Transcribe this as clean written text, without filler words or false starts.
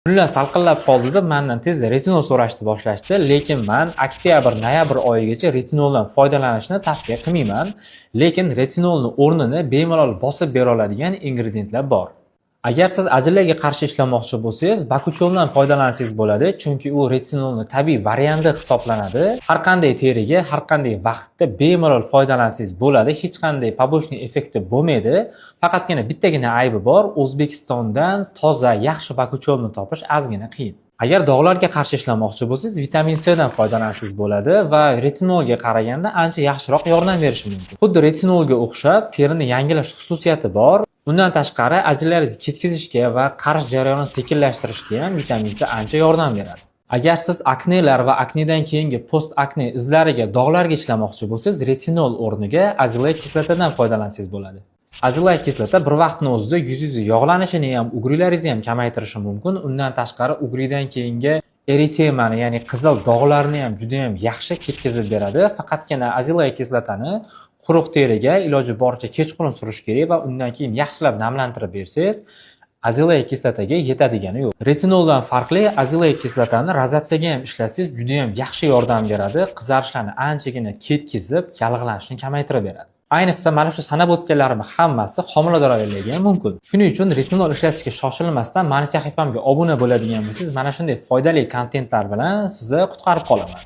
Xullas salqinlab qoldida mendan tezda retinol so'rashni boshlashdi, lekin men oktyabr-noyabr oyigacha retinoldan foydalanishni tavsiya qilmayman. Lekin retinolning o'rnini bemalol bosib bera oladigan ingrediyentlar bor. Agar siz ajinlarga qarshi ishlamoqchi bo'lsangiz, bakucholdan foydalansangiz bo'ladi, chunki u retinolning tabiiy varianti hisoblanadi. Har qanday teriga, har qanday vaqtda bemalol foydalansangiz bo'ladi, hech qanday побочный effekti bo'lmaydi. Faqatgina bittagina aybi bor, O'zbekistondan toza, yaxshi bakucholni topish ozgina qiyin. Agar dog'larga qarshi ishlamoqchi bo'lsangiz, vitamin C dan foydalansangiz bo'ladi va retinolga qaraganda ancha yaxshiroq yordam berishi mumkin. Xuddi retinolga o'xshab, terini yangilash xususiyati bor. Undan tashqari, ajinlaringizni ketkizishga va qarish jarayonini sekinlashtirishga ham vitamin C ancha yordam beradi. Agar siz aknelar va aknedan keyingi post akne izlariga, dog'larga ishlamoqchi bo'lsangiz, retinol o'rniga azelaic kislotadan foydalansangiz bo'ladi. Azelaic kislota bir vaqtning o'zida yuzingiz yog'lanishini ham, ugrilaringizni ham kamaytirishi mumkin. Undan tashqari, ugridan keyingi eritemani, ya'ni qizil dog'larni ham juda ham yaxshi ketkizib beradi. Faqatgina azelaic kislotani quruq teriga iloji boricha kechqurun surish kerak va undan keyin yaxshilab namlantirib bersangiz, azelaic kislotaga yetadigani yo'q. Retinoldan farqli, azelaic kislotani rozatsiyaga ham ishlatsangiz juda ham yaxshi yordam beradi. Qizarishlarni anchagina ketkizib, yallig'lanishni kamaytirib beradi. Ayniqsa mana shu sanab o'tganlarim hammasi homilador ayollarga ham mumkin. Shuning uchun retinol ishlatishga shoshilmasdan mani sahifamga obuna bo'ladigan bo'lsangiz, mana shunday foydali kontentlar bilan sizni qutqarib qolaman.